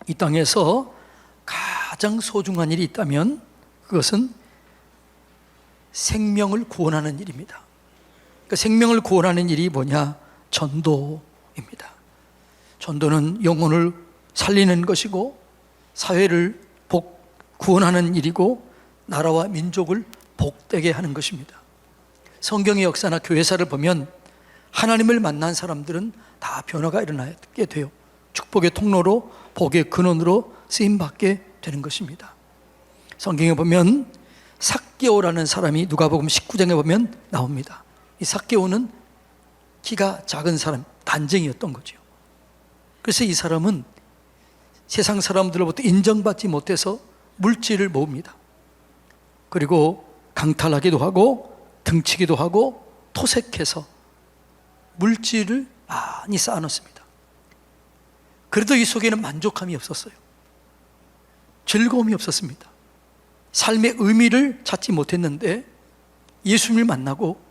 이 땅에서 가장 소중한 일이 있다면 그것은 생명을 구원하는 일입니다. 그 생명을 구원하는 일이 뭐냐? 전도입니다. 전도는 영혼을 살리는 것이고 사회를 구원하는 일이고 나라와 민족을 복되게 하는 것입니다. 성경의 역사나 교회사를 보면 하나님을 만난 사람들은 다 변화가 일어나게 돼요. 축복의 통로로 복의 근원으로 쓰임받게 되는 것입니다. 성경에 보면 삭개오라는 사람이 누가복음 19장에 보면 나옵니다. 이 삭개오는 키가 작은 사람, 단정이었던 거죠. 그래서 이 사람은 세상 사람들로부터 인정받지 못해서 물질을 모읍니다. 그리고 강탈하기도 하고 등치기도 하고 토색해서 물질을 많이 쌓아놓습니다. 그래도 이 속에는 만족함이 없었어요. 즐거움이 없었습니다. 삶의 의미를 찾지 못했는데 예수님을 만나고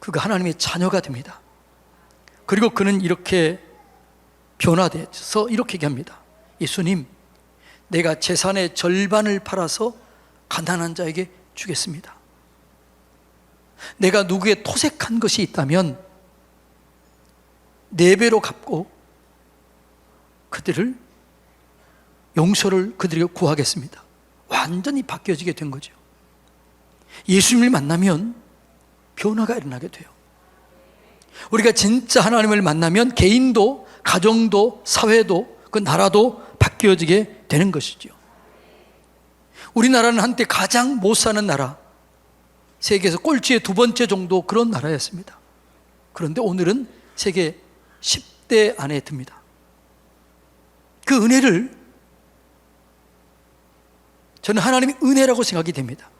그가 하나님의 자녀가 됩니다. 그리고 그는 이렇게 변화돼서 이렇게 얘기합니다. 예수님, 내가 재산의 절반을 팔아서 가난한 자에게 주겠습니다. 내가 누구의 토색한 것이 있다면 4배로 갚고 그들을 용서를 그들에게 구하겠습니다. 완전히 바뀌어지게 된 거죠. 예수님을 만나면 변화가 일어나게 돼요. 우리가 진짜 하나님을 만나면 개인도 가정도 사회도 그 나라도 바뀌어지게 되는 것이죠. 우리나라는 한때 가장 못 사는 나라, 세계에서 꼴찌의 2번째 정도 그런 나라였습니다. 그런데 오늘은 세계 10대 안에 듭니다. 그 은혜를 저는 하나님의 은혜라고 생각이 됩니다.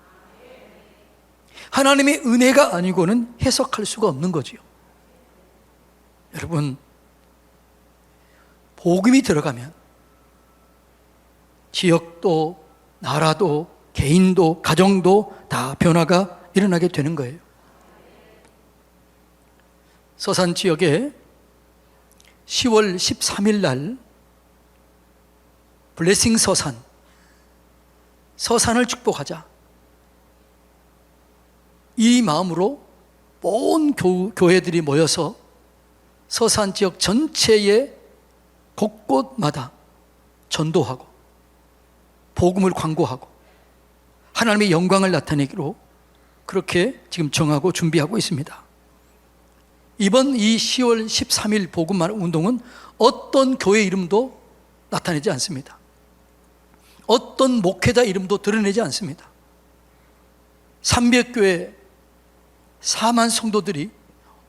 하나님의 은혜가 아니고는 해석할 수가 없는 거지요. 여러분, 복음이 들어가면 지역도 나라도 개인도 가정도 다 변화가 일어나게 되는 거예요. 서산 지역에 10월 13일 날 블레싱 서산을 축복하자, 이 마음으로 온 교회들이 모여서 서산 지역 전체의 곳곳마다 전도하고 복음을 광고하고 하나님의 영광을 나타내기로 그렇게 지금 정하고 준비하고 있습니다. 이번 이 10월 13일 복음 운동은 어떤 교회 이름도 나타내지 않습니다. 어떤 목회자 이름도 드러내지 않습니다. 300교회 4만 성도들이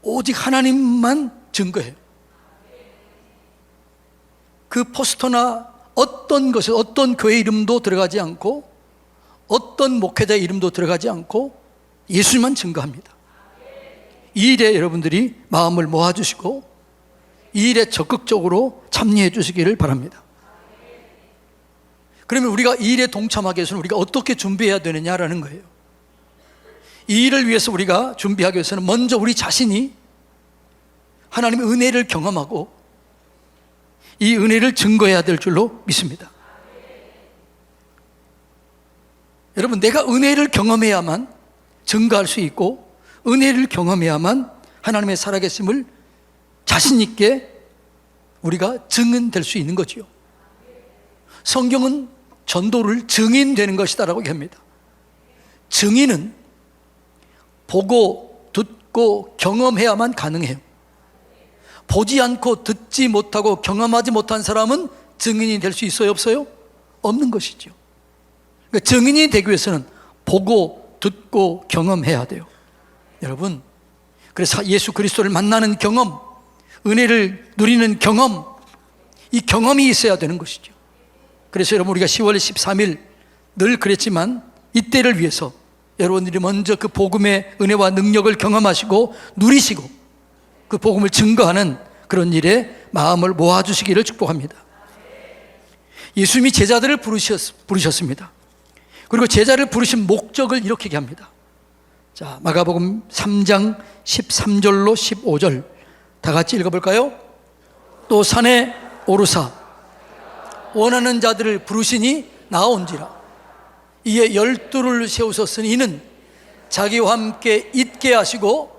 오직 하나님만 증거해요. 그 포스터나 어떤 것을, 어떤 교회 이름도 들어가지 않고 어떤 목회자 이름도 들어가지 않고 예수님만 증거합니다. 이 일에 여러분들이 마음을 모아주시고 이 일에 적극적으로 참여해 주시기를 바랍니다. 그러면 우리가 이 일에 동참하기 위해서는 우리가 어떻게 준비해야 되느냐라는 거예요. 이 일을 위해서 우리가 준비하기 위해서는 먼저 우리 자신이 하나님의 은혜를 경험하고 이 은혜를 증거해야 될 줄로 믿습니다. 여러분, 내가 은혜를 경험해야만 증거할 수 있고 은혜를 경험해야만 하나님의 살아계심을 자신 있게 우리가 증언될 수 있는 거지요. 성경은 전도를 증인되는 것이다라고 얘기합니다. 증인은 보고 듣고 경험해야만 가능해요. 보지 않고 듣지 못하고 경험하지 못한 사람은 증인이 될 수 있어요, 없어요? 없는 것이죠. 그러니까 증인이 되기 위해서는 보고 듣고 경험해야 돼요. 여러분, 그래서 예수 그리스도를 만나는 경험, 은혜를 누리는 경험, 이 경험이 있어야 되는 것이죠. 그래서 여러분, 우리가 10월 13일 늘 그랬지만 이때를 위해서 여러분들이 먼저 그 복음의 은혜와 능력을 경험하시고 누리시고 그 복음을 증거하는 그런 일에 마음을 모아주시기를 축복합니다. 예수님이 제자들을 부르셨습니다. 그리고 제자를 부르신 목적을 이렇게 얘기합니다. 자, 마가복음 3장 13절로 15절 다 같이 읽어볼까요? 또 산에 오르사 원하는 자들을 부르시니 나온지라. 이에 12를 세우셨으니 이는 자기와 함께 있게 하시고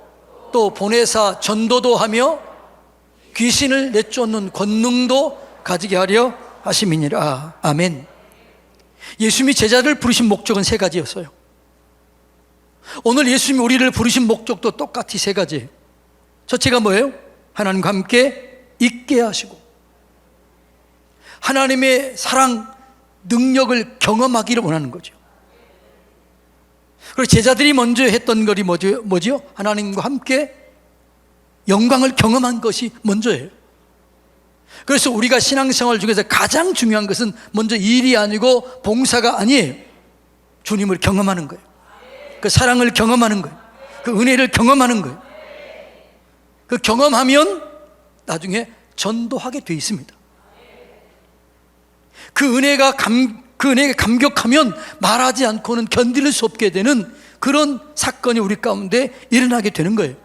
또 보내사 전도도 하며 귀신을 내쫓는 권능도 가지게 하려 하심이니라. 아멘. 예수님이 제자를 부르신 목적은 세 가지였어요. 오늘 예수님이 우리를 부르신 목적도 똑같이 세 가지예요. 첫째가 뭐예요? 하나님과 함께 있게 하시고 하나님의 사랑, 능력을 경험하기를 원하는 거죠. 그리고 제자들이 먼저 했던 것이 뭐죠? 하나님과 함께 영광을 경험한 것이 먼저예요. 그래서 우리가 신앙생활 중에서 가장 중요한 것은 먼저 일이 아니고 봉사가 아니에요. 주님을 경험하는 거예요. 그 사랑을 경험하는 거예요. 그 은혜를 경험하는 거예요. 그 경험하면 나중에 전도하게 돼 있습니다. 그 은혜가 감격하면 말하지 않고는 견딜 수 없게 되는 그런 사건이 우리 가운데 일어나게 되는 거예요.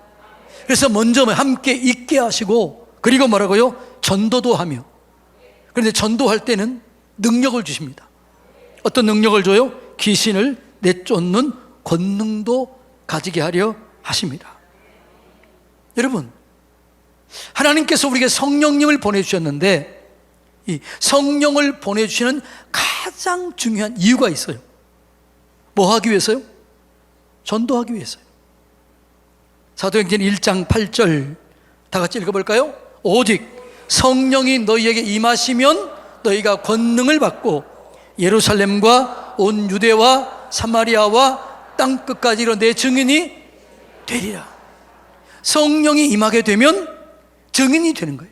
그래서 먼저 함께 있게 하시고, 그리고 뭐라고요? 전도도 하며. 그런데 전도할 때는 능력을 주십니다. 어떤 능력을 줘요? 귀신을 내쫓는 권능도 가지게 하려 하십니다. 여러분, 하나님께서 우리에게 성령님을 보내주셨는데 이 성령을 보내주시는 가장 중요한 이유가 있어요. 뭐 하기 위해서요? 전도하기 위해서요. 사도행전 1장 8절 다 같이 읽어볼까요? 오직 성령이 너희에게 임하시면 너희가 권능을 받고 예루살렘과 온 유대와 사마리아와 땅끝까지 이런 내 증인이 되리라. 성령이 임하게 되면 증인이 되는 거예요.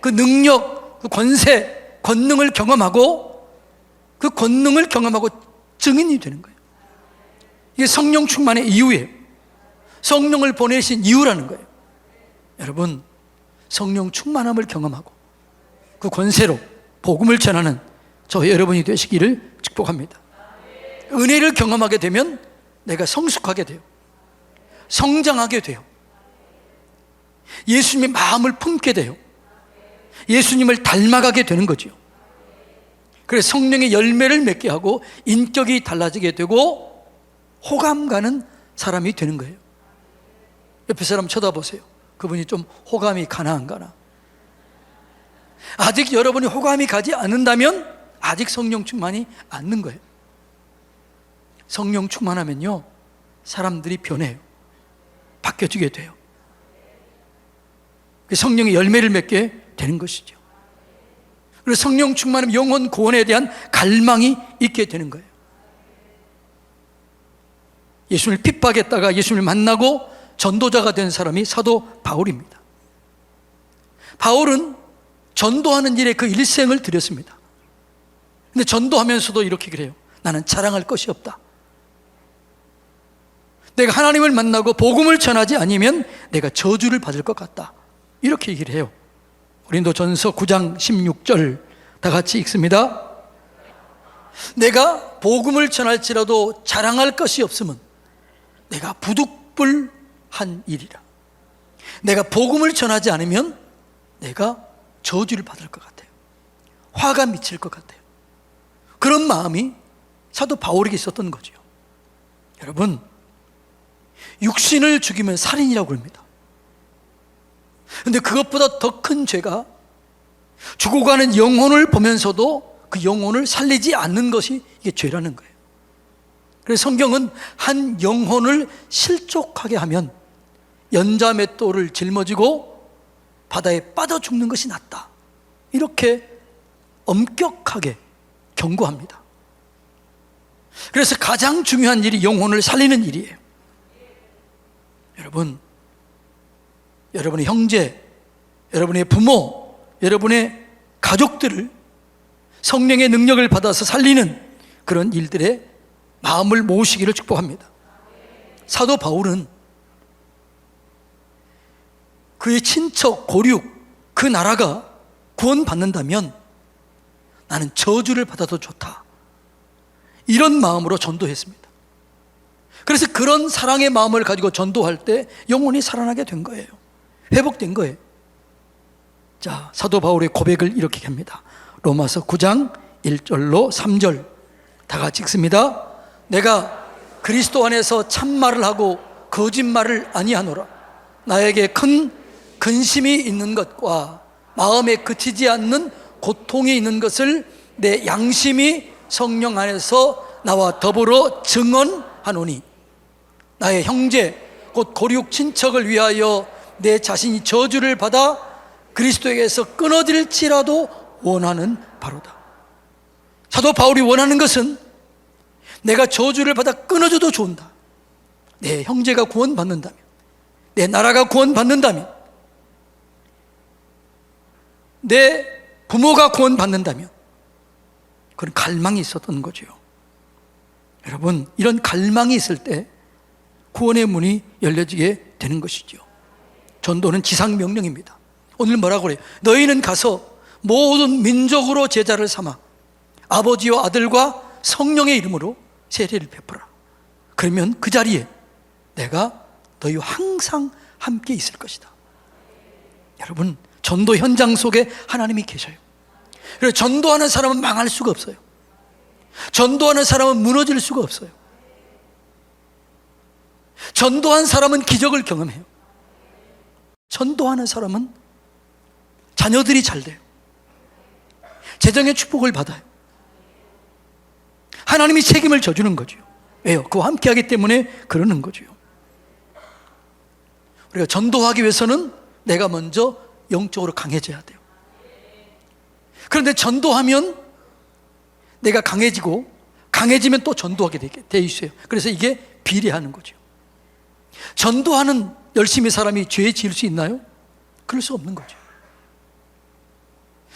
그 능력, 그 권세, 권능을 경험하고 그 권능을 경험하고 증인이 되는 거예요. 이게 성령 충만의 이유예요. 성령을 보내신 이유라는 거예요. 여러분, 성령 충만함을 경험하고 그 권세로 복음을 전하는 저 여러분이 되시기를 축복합니다. 은혜를 경험하게 되면 내가 성숙하게 돼요. 성장하게 돼요. 예수님의 마음을 품게 돼요. 예수님을 닮아가게 되는 거죠. 그래서 성령의 열매를 맺게 하고 인격이 달라지게 되고 호감 가는 사람이 되는 거예요. 옆에 사람 쳐다보세요. 그분이 좀 호감이 가나. 아직 여러분이 호감이 가지 않는다면 아직 성령 충만이 않는 거예요. 성령 충만하면요, 사람들이 변해요. 바뀌어지게 돼요. 성령의 열매를 맺게 되는 것이죠. 그래서 성령 충만하면 영혼 구원에 대한 갈망이 있게 되는 거예요. 예수님을 핍박했다가 예수님을 만나고 전도자가 된 사람이 사도 바울입니다. 바울은 전도하는 일에 그 일생을 들였습니다. 근데 전도하면서도 이렇게 그래요. 나는 자랑할 것이 없다. 내가 하나님을 만나고 복음을 전하지 않으면 내가 저주를 받을 것 같다. 이렇게 얘기를 해요. 고린도전서 9장 16절 다 같이 읽습니다. 내가 복음을 전할지라도 자랑할 것이 없으면 내가 부득불한 일이라. 내가 복음을 전하지 않으면 내가 저주를 받을 것 같아요. 화가 미칠 것 같아요. 그런 마음이 사도 바울에게 있었던 거죠. 여러분, 육신을 죽이면 살인이라고 합니다. 그런데 그것보다 더 큰 죄가 죽어가는 영혼을 보면서도 그 영혼을 살리지 않는 것이 이게 죄라는 거예요. 그래서 성경은 한 영혼을 실족하게 하면 연자맷돌을 짊어지고 바다에 빠져 죽는 것이 낫다. 이렇게 엄격하게 경고합니다. 그래서 가장 중요한 일이 영혼을 살리는 일이에요. 여러분, 여러분의 형제, 여러분의 부모, 여러분의 가족들을 성령의 능력을 받아서 살리는 그런 일들에 마음을 모으시기를 축복합니다. 사도 바울은 그의 친척, 고륙, 그 나라가 구원받는다면 나는 저주를 받아도 좋다, 이런 마음으로 전도했습니다. 그래서 그런 사랑의 마음을 가지고 전도할 때 영혼이 살아나게 된 거예요. 회복된 거예요. 자, 사도 바울의 고백을 이렇게 합니다. 로마서 9장 1절로 3절 다 같이 읽습니다. 내가 그리스도 안에서 참말을 하고 거짓말을 아니하노라. 나에게 큰 근심이 있는 것과 마음에 그치지 않는 고통이 있는 것을 내 양심이 성령 안에서 나와 더불어 증언하노니, 나의 형제 곧 고륙 친척을 위하여 내 자신이 저주를 받아 그리스도에게서 끊어질지라도 원하는 바로다. 사도 바울이 원하는 것은 내가 저주를 받아 끊어져도 좋은다. 내 형제가 구원받는다면, 내 나라가 구원받는다면, 내 부모가 구원받는다면, 그런 갈망이 있었던 거죠. 여러분, 이런 갈망이 있을 때 구원의 문이 열려지게 되는 것이죠. 전도는 지상명령입니다. 오늘 뭐라고 그래요? 너희는 가서 모든 민족으로 제자를 삼아 아버지와 아들과 성령의 이름으로 세례를 베풀어. 그러면 그 자리에 내가 너희와 항상 함께 있을 것이다. 여러분, 전도 현장 속에 하나님이 계셔요. 그래서 전도하는 사람은 망할 수가 없어요. 전도하는 사람은 무너질 수가 없어요. 전도한 사람은 기적을 경험해요. 전도하는 사람은 자녀들이 잘 돼요. 재정의 축복을 받아요. 하나님이 책임을 져주는 거죠. 왜요? 그와 함께하기 때문에 그러는 거죠. 우리가 전도하기 위해서는 내가 먼저 영적으로 강해져야 돼요. 그런데 전도하면 내가 강해지고, 강해지면 또 전도하게 돼 있어요. 그래서 이게 비례하는 거죠. 전도하는 열심히 사람이 죄 지을 수 있나요? 그럴 수 없는 거죠.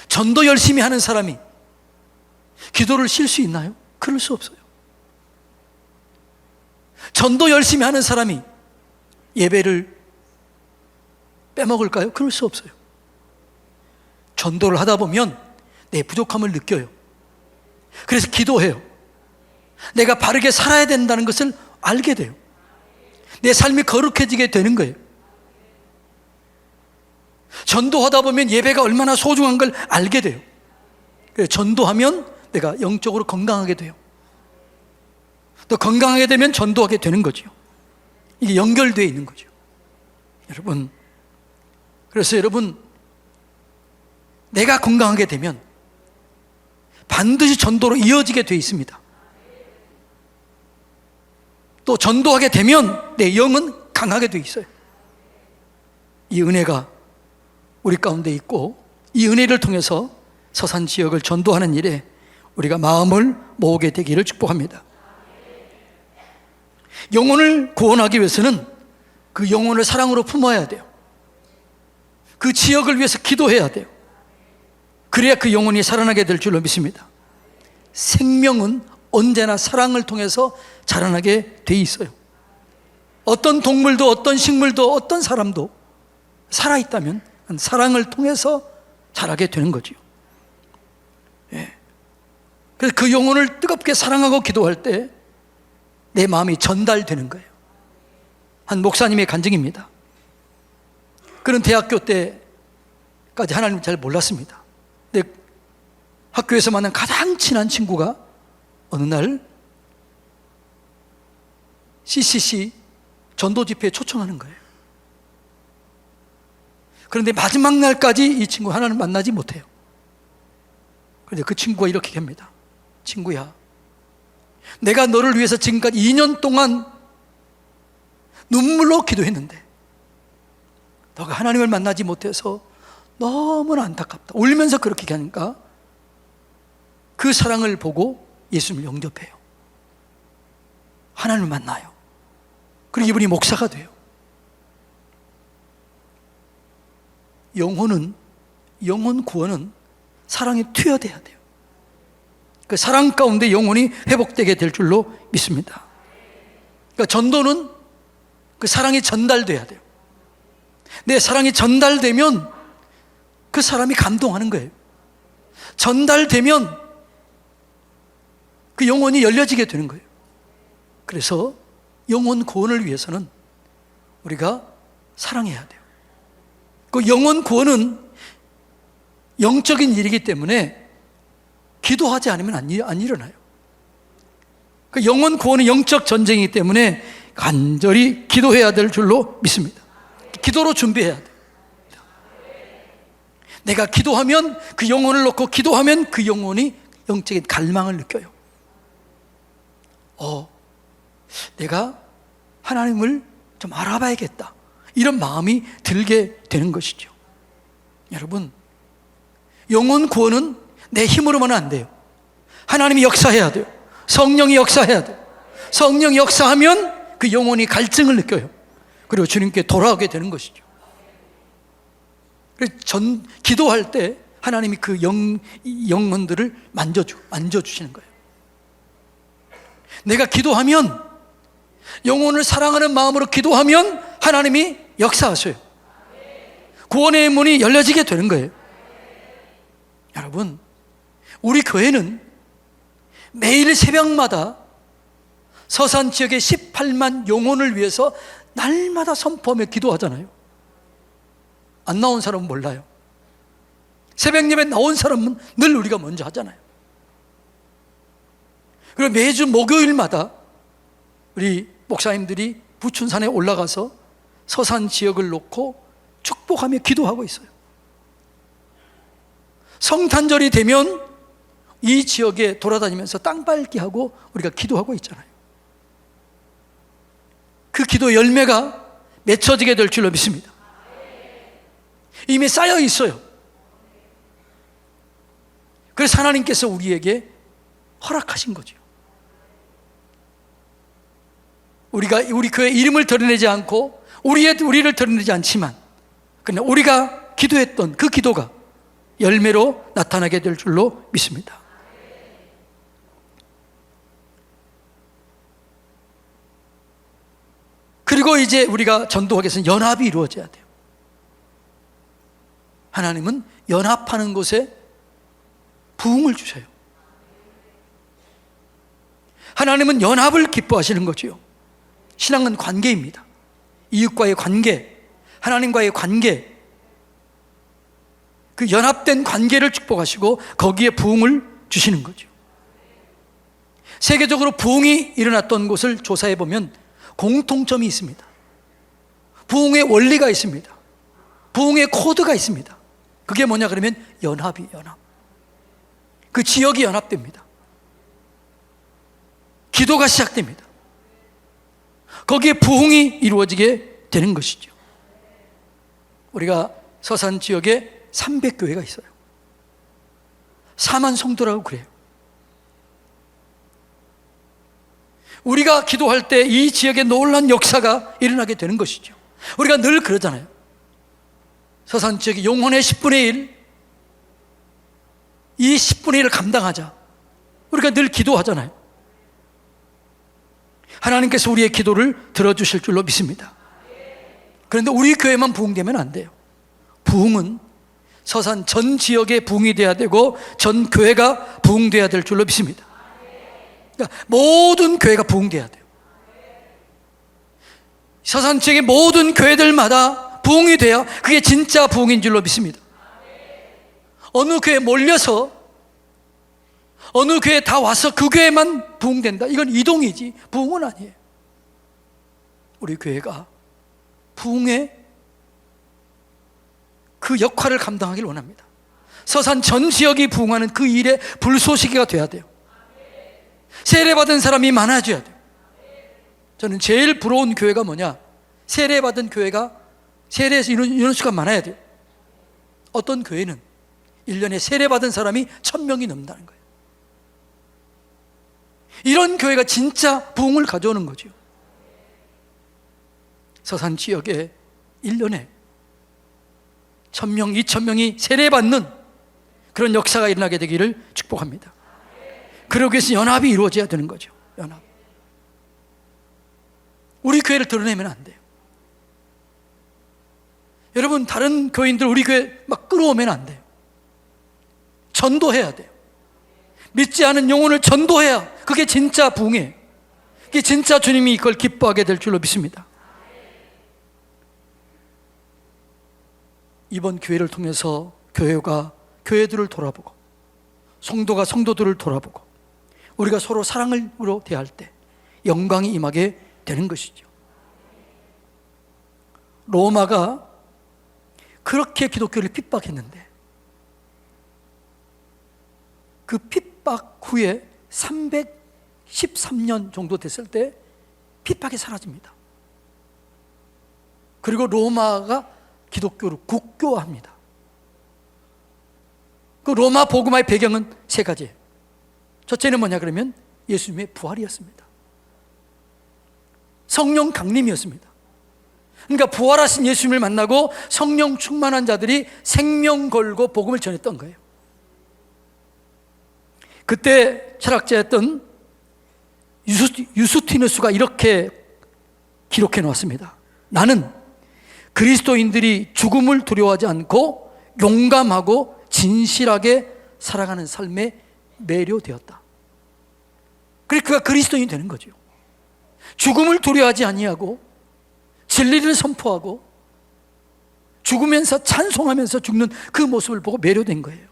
전도 열심히 하는 사람이 기도를 쉴 수 있나요? 그럴 수 없어요. 전도 열심히 하는 사람이 예배를 빼먹을까요? 그럴 수 없어요. 전도를 하다 보면 내 부족함을 느껴요. 그래서 기도해요. 내가 바르게 살아야 된다는 것을 알게 돼요. 내 삶이 거룩해지게 되는 거예요. 전도하다 보면 예배가 얼마나 소중한 걸 알게 돼요. 그래서 전도하면 내가 영적으로 건강하게 돼요. 또 건강하게 되면 전도하게 되는 거죠. 이게 연결되어 있는 거죠. 여러분, 그래서 여러분, 내가 건강하게 되면 반드시 전도로 이어지게 되어 있습니다. 또 전도하게 되면 내 영은 강하게 되어 있어요. 이 은혜가 우리 가운데 있고, 이 은혜를 통해서 서산 지역을 전도하는 일에 우리가 마음을 모으게 되기를 축복합니다. 영혼을 구원하기 위해서는 그 영혼을 사랑으로 품어야 돼요. 그 지역을 위해서 기도해야 돼요. 그래야 그 영혼이 살아나게 될 줄로 믿습니다. 생명은 언제나 사랑을 통해서 자라나게 돼 있어요. 어떤 동물도, 어떤 식물도, 어떤 사람도 살아있다면 사랑을 통해서 자라게 되는 거죠. 예. 그래서 그 영혼을 뜨겁게 사랑하고 기도할 때 내 마음이 전달되는 거예요. 한 목사님의 간증입니다. 그는 대학교 때까지 하나님을 잘 몰랐습니다. 근데 학교에서 만난 가장 친한 친구가 어느 날 CCC 전도 집회에 초청하는 거예요. 그런데 마지막 날까지 이 친구 하나님을 만나지 못해요. 그런데 그 친구가 이렇게 합니다. 친구야, 내가 너를 위해서 지금까지 2년 동안 눈물로 기도했는데 너가 하나님을 만나지 못해서 너무나 안타깝다. 울면서 그렇게 하니까 그 사랑을 보고 예수님을 영접해요. 하나님을 만나요. 그리고 이분이 목사가 돼요. 영혼 구원은 사랑에 투여돼야 돼요. 그 사랑 가운데 영혼이 회복되게 될 줄로 믿습니다. 그러니까 전도는 그 사랑이 전달돼야 돼요. 내 사랑이 전달되면 그 사람이 감동하는 거예요. 전달되면 그 영혼이 열려지게 되는 거예요. 그래서 영혼 구원을 위해서는 우리가 사랑해야 돼요. 그 영혼 구원은 영적인 일이기 때문에 기도하지 않으면 안 일어나요. 그 영혼 구원은 영적 전쟁이기 때문에 간절히 기도해야 될 줄로 믿습니다. 기도로 준비해야 돼요. 내가 기도하면, 그 영혼을 놓고 기도하면 그 영혼이 영적인 갈망을 느껴요. 내가 하나님을 좀 알아봐야겠다, 이런 마음이 들게 되는 것이죠. 여러분, 영혼 구원은 내 힘으로만은 안 돼요. 하나님이 역사해야 돼요. 성령이 역사해야 돼요. 성령이 역사하면 그 영혼이 갈증을 느껴요. 그리고 주님께 돌아오게 되는 것이죠. 그래서 기도할 때 하나님이 그 영혼들을 만져주시는 거예요. 내가 기도하면, 영혼을 사랑하는 마음으로 기도하면 하나님이 역사하셔요. 구원의 문이 열려지게 되는 거예요. 여러분, 우리 교회는 매일 새벽마다 서산 지역의 18만 영혼을 위해서 날마다 선포하며 기도하잖아요. 안 나온 사람은 몰라요. 새벽 예배 나온 사람은 늘 우리가 먼저 하잖아요. 그리고 매주 목요일마다 우리 목사님들이 부춘산에 올라가서 서산 지역을 놓고 축복하며 기도하고 있어요. 성탄절이 되면 이 지역에 돌아다니면서 땅 밟기 하고 우리가 기도하고 있잖아요. 그 기도 열매가 맺혀지게 될 줄로 믿습니다. 이미 쌓여 있어요. 그래서 하나님께서 우리에게 허락하신 거죠. 우리 교회 이름을 드러내지 않고 우리를 드러내지 않지만, 그러나 우리가 기도했던 그 기도가 열매로 나타나게 될 줄로 믿습니다. 그리고 이제 우리가 전도하기 위해서는 연합이 이루어져야 돼요. 하나님은 연합하는 곳에 부흥을 주셔요. 하나님은 연합을 기뻐하시는 거죠. 신앙은 관계입니다. 이웃과의 관계, 하나님과의 관계, 그 연합된 관계를 축복하시고 거기에 부흥을 주시는 거죠. 세계적으로 부흥이 일어났던 곳을 조사해 보면 공통점이 있습니다. 부흥의 원리가 있습니다. 부흥의 코드가 있습니다. 그게 뭐냐 그러면 연합. 그 지역이 연합됩니다. 기도가 시작됩니다. 거기에 부흥이 이루어지게 되는 것이죠. 우리가 서산 지역에 300교회가 있어요. 4만 성도라고 그래요. 우리가 기도할 때 이 지역에 놀라운 역사가 일어나게 되는 것이죠. 우리가 늘 그러잖아요. 서산 지역의 영혼의 10분의 1, 이 10분의 1을 감당하자. 우리가 늘 기도하잖아요. 하나님께서 우리의 기도를 들어주실 줄로 믿습니다. 그런데 우리 교회만 부흥되면 안 돼요. 부흥은 서산 전 지역에 부흥이 돼야 되고 전 교회가 부흥돼야 될 줄로 믿습니다. 그러니까 모든 교회가 부흥돼야 돼요. 서산 지역의 모든 교회들마다 부흥이 돼야 그게 진짜 부흥인 줄로 믿습니다. 어느 교회에 몰려서 어느 교회에 다 와서 그 교회만 부흥된다, 이건 이동이지 부흥은 아니에요. 우리 교회가 부흥의 그 역할을 감당하기를 원합니다. 서산 전 지역이 부흥하는 그 일의 불쏘시개가 돼야 돼요. 세례받은 사람이 많아져야 돼요. 저는 제일 부러운 교회가 뭐냐, 세례받은 교회가 세례에서 인원수가 많아야 돼요. 어떤 교회는 1년에 세례받은 사람이 1000명이 넘는다는 거예요. 이런 교회가 진짜 부흥을 가져오는 거죠. 서산 지역에 1년에 1000명, 2000명이 세례받는 그런 역사가 일어나게 되기를 축복합니다. 그러기 위해서 연합이 이루어져야 되는 거죠. 연합. 우리 교회를 드러내면 안 돼요. 여러분, 다른 교인들 우리 교회 막 끌어오면 안 돼요. 전도해야 돼요. 믿지 않은 영혼을 전도해야 그게 진짜 부흥이에요. 그게 진짜 주님이 그걸 기뻐하게 될 줄로 믿습니다. 이번 교회를 통해서 교회가 교회들을 돌아보고 성도가 성도들을 돌아보고 우리가 서로 사랑으로 대할 때 영광이 임하게 되는 것이죠. 로마가 그렇게 기독교를 핍박했는데 그 핍박 후에 313년 정도 됐을 때 핍박이 사라집니다. 그리고 로마가 기독교를 국교화합니다. 그 로마 복음화의 배경은 세 가지예요. 첫째는 뭐냐 그러면 예수님의 부활이었습니다. 성령 강림이었습니다. 그러니까 부활하신 예수님을 만나고 성령 충만한 자들이 생명 걸고 복음을 전했던 거예요. 그때 철학자였던 유스티누스가 이렇게 기록해 놓았습니다. 나는 그리스도인들이 죽음을 두려워하지 않고 용감하고 진실하게 살아가는 삶에 매료되었다. 그래서 그가 그리스도인이 되는 거죠. 죽음을 두려워하지 아니하고 진리를 선포하고 죽으면서 찬송하면서 죽는 그 모습을 보고 매료된 거예요.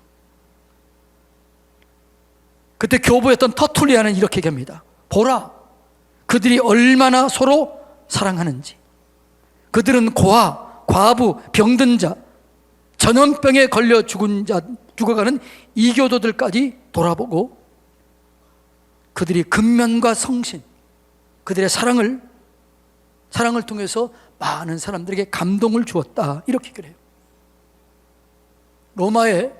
그때 교부였던 터툴리아는 이렇게 얘기합니다. 보라, 그들이 얼마나 서로 사랑하는지. 그들은 고아, 과부, 병든 자, 전염병에 걸려 죽어가는 이교도들까지 돌아보고 그들이 근면과 성신, 그들의 사랑을 통해서 많은 사람들에게 감동을 주었다. 이렇게 그래요. 로마에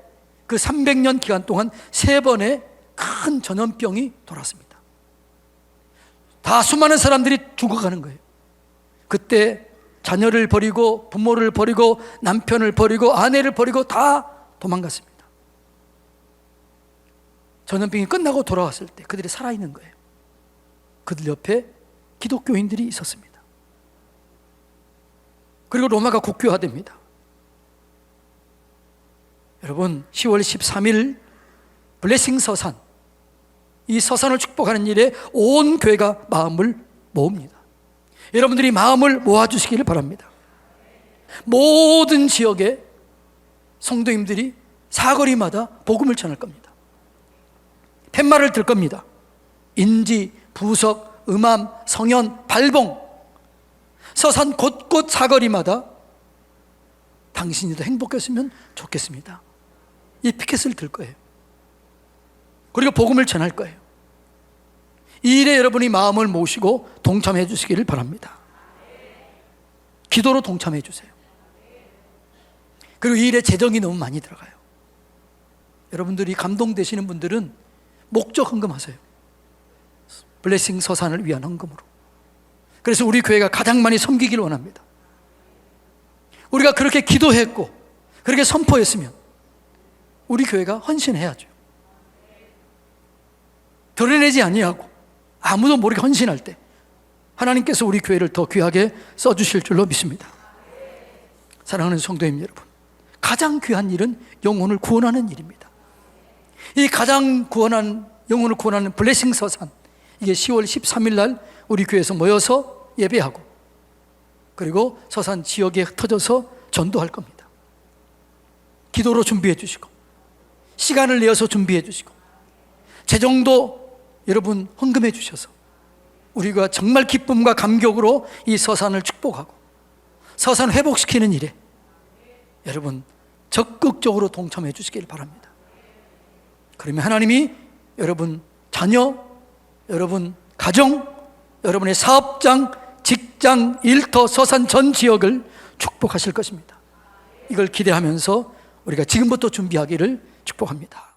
그 300년 기간 동안 3번의 큰 전염병이 돌았습니다. 다 수많은 사람들이 죽어가는 거예요. 그때 자녀를 버리고 부모를 버리고 남편을 버리고 아내를 버리고 다 도망갔습니다. 전염병이 끝나고 돌아왔을 때 그들이 살아있는 거예요. 그들 옆에 기독교인들이 있었습니다. 그리고 로마가 국교화됩니다. 여러분 10월 13일 블레싱 서산, 이 서산을 축복하는 일에 온 교회가 마음을 모읍니다. 여러분들이 마음을 모아주시기를 바랍니다. 모든 지역의 성도님들이 사거리마다 복음을 전할 겁니다. 팻말을 들 겁니다. 인지, 부석, 음암, 성현, 발봉, 서산 곳곳 사거리마다 당신이도 행복했으면 좋겠습니다. 이 피켓을 들 거예요. 그리고 복음을 전할 거예요. 이 일에 여러분이 마음을 모시고 동참해 주시기를 바랍니다. 기도로 동참해 주세요. 그리고 이 일에 재정이 너무 많이 들어가요. 여러분들이 감동되시는 분들은 목적 헌금하세요. 블레싱 서산을 위한 헌금으로. 그래서 우리 교회가 가장 많이 섬기기를 원합니다. 우리가 그렇게 기도했고 그렇게 선포했으면 우리 교회가 헌신해야죠. 드러내지 아니하고 아무도 모르게 헌신할 때 하나님께서 우리 교회를 더 귀하게 써주실 줄로 믿습니다. 사랑하는 성도님 여러분, 가장 귀한 일은 영혼을 구원하는 일입니다. 이 가장 영혼을 구원하는 블레싱 서산, 이게 10월 13일 날 우리 교회에서 모여서 예배하고 그리고 서산 지역에 흩어져서 전도할 겁니다. 기도로 준비해 주시고 시간을 내어서 준비해 주시고 재정도 여러분 헌금해 주셔서 우리가 정말 기쁨과 감격으로 이 서산을 축복하고 서산 회복시키는 일에 여러분 적극적으로 동참해 주시길 바랍니다. 그러면 하나님이 여러분 자녀, 여러분 가정, 여러분의 사업장, 직장, 일터, 서산 전 지역을 축복하실 것입니다. 이걸 기대하면서 우리가 지금부터 준비하기를 축복합니다.